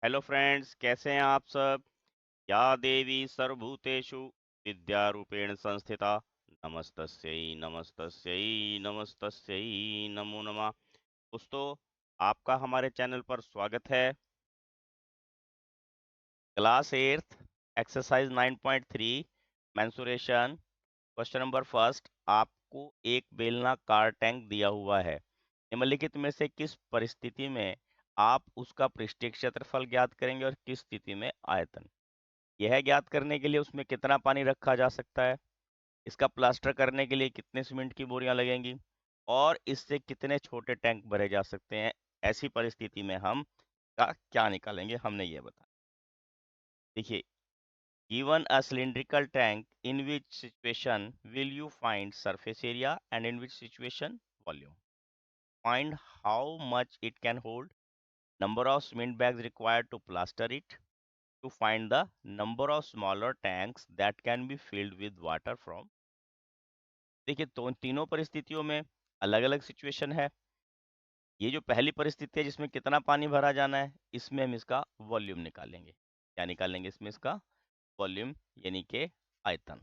Hello friends, कैसे हैं आप सब। या देवी सर्वभूतेषु विद्यारूपेण संस्थिता नमस्तस्यै नमस्तस्यै नमस्तस्यै नमो नमः। दोस्तों, आपका हमारे चैनल पर स्वागत है। Class 8 exercise 9.3 mensuration. Question number first, आपको एक बेलनाकार टैंक दिया हुआ है। निम्नलिखित में से किस परिस्थिति में आप उसका पृष्ठीय क्षेत्रफल ज्ञात करेंगे और किस स्थिति में आयतन। यह ज्ञात करने के लिए उसमें कितना पानी रखा जा सकता है, इसका प्लास्टर करने के लिए कितने सीमेंट की बोरियां लगेंगी और इससे कितने छोटे टैंक भरे जा सकते हैं। ऐसी परिस्थिति में हम का क्या निकालेंगे, हमने ये बताया। देखिए, given a cylindrical tank, in which situation will you find surface area and in which situation volume. Find how much it can hold, number of cement bags required to plaster it, to find the number of smaller tanks that can be filled with water from. देखिए, तो तीनों परिस्थितियों में अलग अलग situation है। ये जो पहली परिस्थिति है जिसमें कितना पानी भरा जाना है, इसमें हम इसका वॉल्यूम निकालेंगे। क्या निकालेंगे इसमें, इसका वॉल्यूम यानी कि आयतन।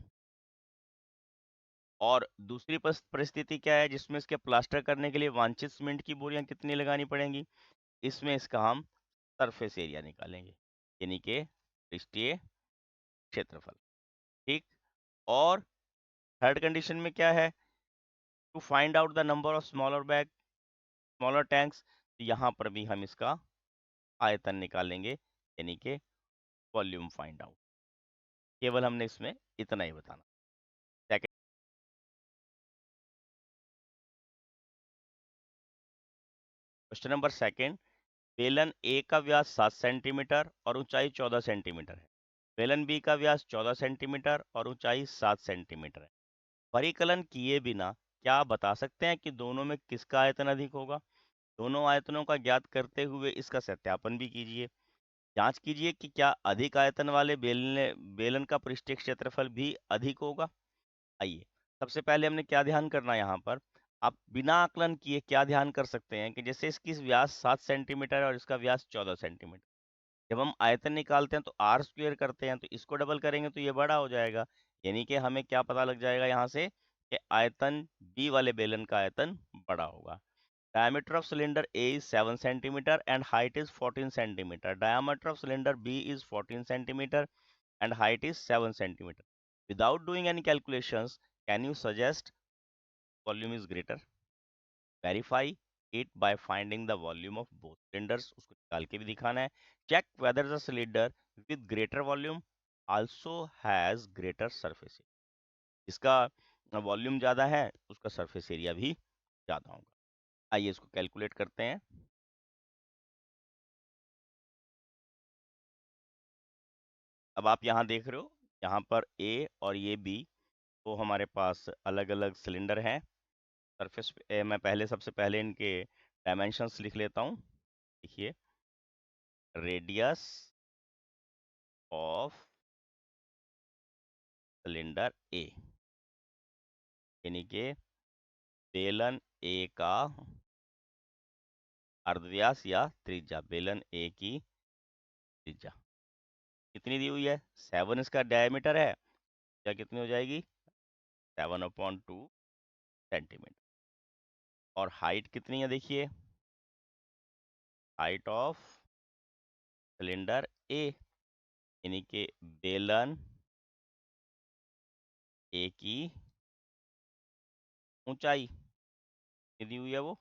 और दूसरी परिस्थिति क्या है जिसमें इसके प्लास्टर करने के लिए वांछित सीमेंट की बोरियां कितनी लगानी पड़ेंगी, इसमें इसका हम सरफेस एरिया निकालेंगे यानी कि पृष्ठीय क्षेत्रफल। ठीक। और थर्ड कंडीशन में क्या है, to find out the number of smaller tanks, तो यहाँ पर भी हम इसका आयतन निकालेंगे यानी कि वॉल्यूम फाइंड आउट। केवल हमने इसमें इतना ही बताना। सेकंड क्वेश्चन नंबर सेकंड, बेलन ए का व्यास 7 सेंटीमीटर और ऊंचाई 14 सेंटीमीटर है। बेलन बी का व्यास 14 सेंटीमीटर और ऊंचाई 7 सेंटीमीटर है। परिकलन किए बिना क्या आप बता सकते हैं कि दोनों में किसका आयतन अधिक होगा। दोनों आयतनों का ज्ञात करते हुए इसका सत्यापन भी कीजिए। जांच कीजिए कि क्या अधिक आयतन वाले बेलन का पृष्ठीय क्षेत्रफल भी अधिक होगा। आइए, सबसे पहले हमने क्या ध्यान करना है यहाँ पर। आप बिना आकलन किए क्या ध्यान कर सकते हैं कि जैसे इसकी व्यास 7 सेंटीमीटर है और इसका व्यास 14 सेंटीमीटर। जब हम आयतन निकालते हैं तो आर स्क्वायर करते हैं, तो इसको डबल करेंगे तो ये बड़ा हो जाएगा। यानी कि हमें क्या पता लग जाएगा यहाँ से कि आयतन बी वाले बेलन का आयतन बड़ा होगा। Diameter of cylinder A is 7 centimeter and height is 14 centimeter. Diameter of cylinder B is 14 centimeter and height is 7 centimeter. Without doing any calculations, can you suggest volume is greater? Verify it by finding the volume of both cylinders. उसको निकाल के भी दिखाना है. Check whether the cylinder with greater volume also has greater surface area. इसका volume ज़्यादा है, उसका सरफेस एरिया भी ज़्यादा होगा। आइए इसको कैलकुलेट करते हैं। अब आप यहाँ देख रहे हो, यहाँ पर ए और ये बी, तो हमारे पास अलग अलग सिलेंडर हैं। सरफेस मैं सबसे पहले इनके डायमेंशंस लिख लेता हूँ। देखिए, रेडियस ऑफ सिलेंडर ए यानी कि बेलन ए का अर्धव्यास या त्रिज्या, बेलन ए की त्रिज्या कितनी दी हुई है, 7 इसका डायमीटर है। क्या कितनी हो जाएगी, 7/2 सेंटीमीटर। और हाइट कितनी है, देखिए हाइट ऑफ सिलेंडर ए यानी कि बेलन ए की ऊंचाई दी हुई है वो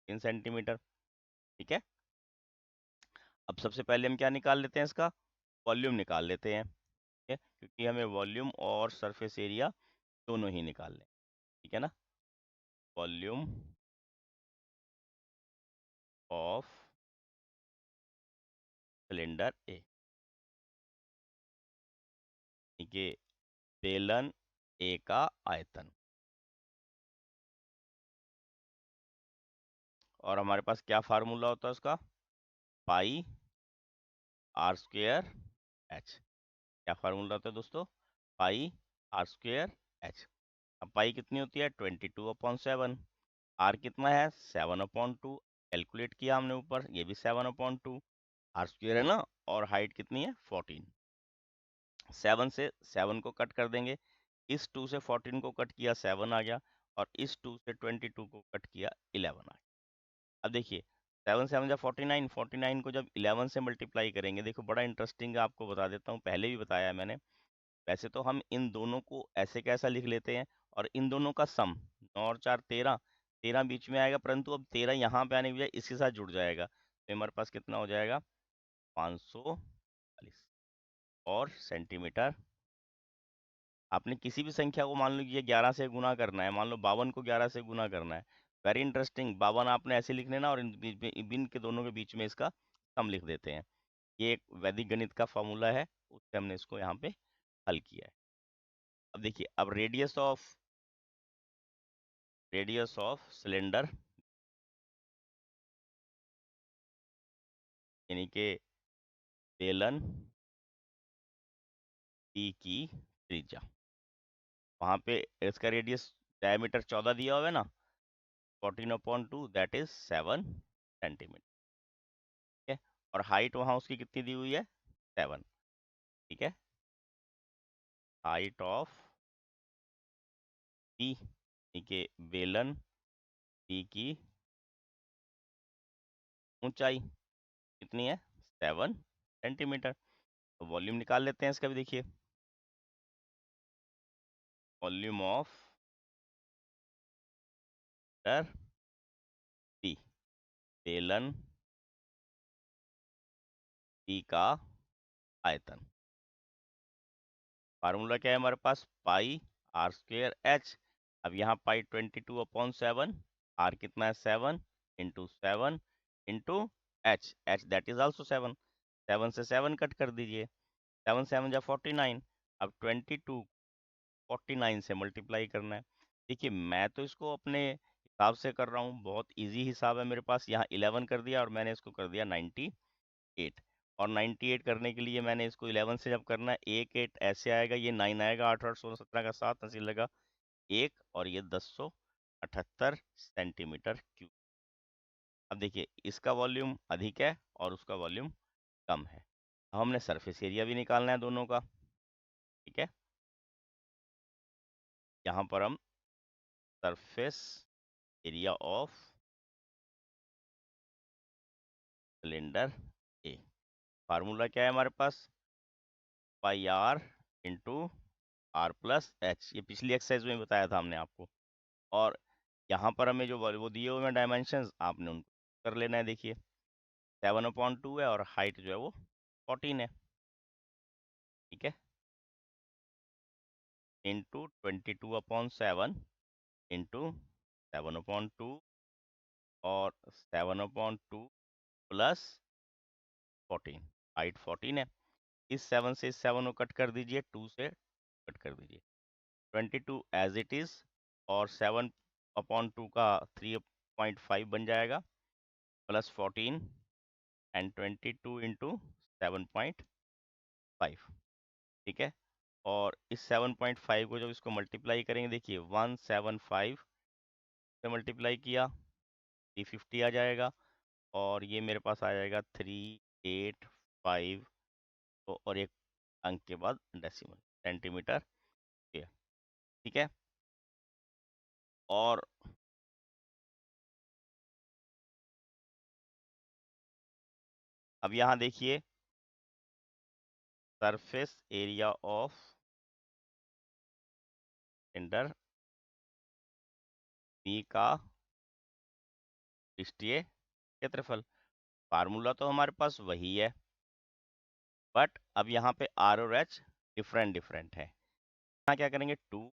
3 सेंटीमीटर। ठीक है। अब सबसे पहले हम क्या निकाल लेते हैं, इसका वॉल्यूम निकाल लेते हैं। ठीक है, क्योंकि हमें वॉल्यूम और सरफेस एरिया दोनों ही निकालने। ठीक है ना। वॉल्यूम ऑफ सिलेंडर ए यानी कि बेलन ए का आयतन। और हमारे पास क्या फार्मूला होता है उसका, पाई आर स्क्वेयर एच। क्या फार्मूला होता है दोस्तों, पाई आर स्क्वेयर एच। अब पाई कितनी होती है, 22/7। आर कितना है, 7/2। कैलकुलेट किया हमने ऊपर, ये भी 7/2। आर स्क्वायर है ना, और हाइट कितनी है 14। 7 से 7 को कट कर देंगे, इस 2 से 14 को कट किया 7 आ गया, और इस 2 से 22 को कट किया 11 आ गया। अब देखिए 7 7 जा 49, 49 को जब 11 से मल्टीप्लाई करेंगे, देखो बड़ा इंटरेस्टिंग है, आपको बता देता हूँ, पहले भी बताया है मैंने। वैसे तो हम इन दोनों को ऐसे कैसा लिख लेते हैं, और इन दोनों का सम 9 और 4 13, 13 बीच में आएगा, परंतु अब 13 यहाँ पे आने की बजाय इसके साथ जुड़ जाएगा, तो हमारे पास कितना हो जाएगा 540 और सेंटीमीटर। आपने किसी भी संख्या को मान लीजिए 11 से गुना करना है, मान लो 52 को 11 से गुना करना है, वेरी इंटरेस्टिंग, 52 आपने ऐसे लिख लेना और इन बीच में, इन के दोनों के बीच में इसका सम लिख देते हैं। ये एक वैदिक गणित का फॉर्मूला है, उससे हमने इसको यहाँ पे हल किया है। अब देखिए, अब रेडियस ऑफ सिलेंडर यानी कि बेलन पी की त्रिज्या, वहां पे इसका रेडियस डायमीटर 14 दिया हुआ है ना, 14/2 दैट इज 7 सेंटीमीटर। ठीक है, और हाइट वहां उसकी कितनी दी हुई है 7। ठीक है, हाइट ऑफ पी यानी कि बेलन पी की ऊंचाई कितनी है 7 सेंटीमीटर। तो वॉल्यूम निकाल लेते हैं इसका भी, देखिए वॉल्यूम ऑफ पी, बेलन पी का आयतन। फार्मूला क्या है हमारे पास, पाई आर स्क्वेयर एच। अब यहाँ पाई 22/7, आर कितना है 7 into 7 into H, H that is also 7। 7 से 7 कट कर दीजिए, 7 7 जा 49। अब 22 49 से मल्टीप्लाई करना है। देखिए मैं तो इसको अपने हिसाब से कर रहा हूँ, बहुत इजी हिसाब है मेरे पास। यहाँ 11 कर दिया और मैंने इसको कर दिया 98, और 98 करने के लिए मैंने इसको 11 से जब करना है, 1 8 ऐसे आएगा, ये 9 आएगा, 8 8 16 17 का 7 ऐसे लगा 1, और ये 1078 सेंटीमीटर क्यूब। अब देखिए इसका वॉल्यूम अधिक है और उसका वॉल्यूम कम है। अब हमने सरफेस एरिया भी निकालना है दोनों का। ठीक है, यहाँ पर हम surface area of cylinder a, formula क्या है हमारे पास, pi r into r plus h, ये पिछली एक्सरसाइज में बताया था हमने आपको। और यहाँ पर हमें जो वो दिए हुए हैं डायमेंशंस, आपने उनको कर लेना है। देखिए 7/2 है और हाइट जो है वो 14 है। ठीक है, इंटू 22/7 इंटू 7/2 और 7/2 प्लस 14, हाइट 14 है। इस 7 से इस 7 को कट कर दीजिए, 2 से कट कर दीजिए, 22 एज इट इज, और 7/2 का 3.5 बन जाएगा, प्लस 14 एंड 22 इंटू 7.5। ठीक है, और इस 7.5 को जब इसको मल्टीप्लाई करेंगे, देखिए 175 से मल्टीप्लाई किया 350 आ जाएगा, और ये मेरे पास आ जाएगा 385, और एक अंक के बाद डेसिमल सेंटीमीटर स्क्वायर। ठीक है, और अब यहाँ देखिए surface area of cylinder B का पृष्ठीय क्षेत्रफल। फार्मूला तो हमारे पास वही है, बट अब यहाँ पे आर और एच डिफरेंट डिफरेंट है। यहाँ क्या करेंगे 2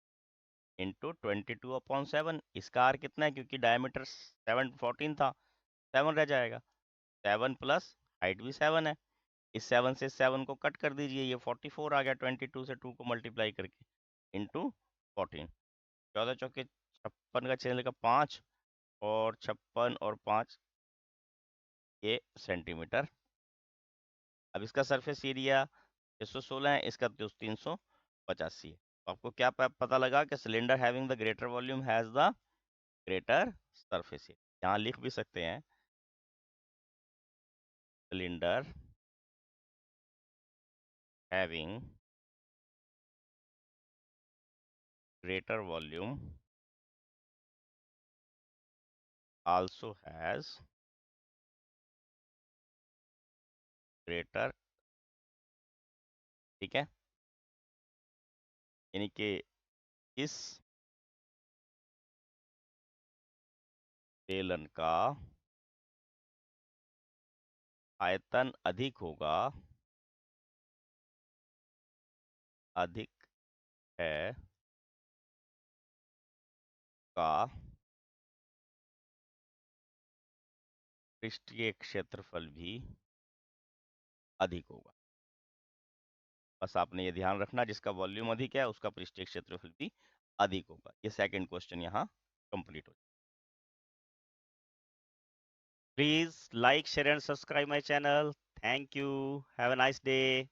इंटू 22/7, इसका आर कितना है, क्योंकि डायमीटर 7 14 था, 7 रह जाएगा, 7 प्लस हाइट भी 7 है, इस 7 से 7 को कट कर दीजिए, ये 44 आ गया, 22 से 2 को मल्टीप्लाई करके इंटू 14, 14 चौके 56 का छेद का 5, और 56 और 5 ये सेंटीमीटर। अब इसका सरफेस एरिया 616 है, इसका तो 385 है। तो आपको क्या पता लगा कि cylinder having the greater volume has the greater surface area. यहाँ लिख भी सकते हैं cylinder having greater volume also has greater, ठीक है, यानी कि इस बेलन का आयतन अधिक होगा, अधिक है का पृष्ठीय क्षेत्रफल भी अधिक होगा। बस आपने ये ध्यान रखना, जिसका वॉल्यूम अधिक है उसका पृष्ठीय क्षेत्रफल भी अधिक होगा। ये सेकंड क्वेश्चन यहाँ कंप्लीट हो। Please like, share and subscribe my channel. Thank you, have a nice day.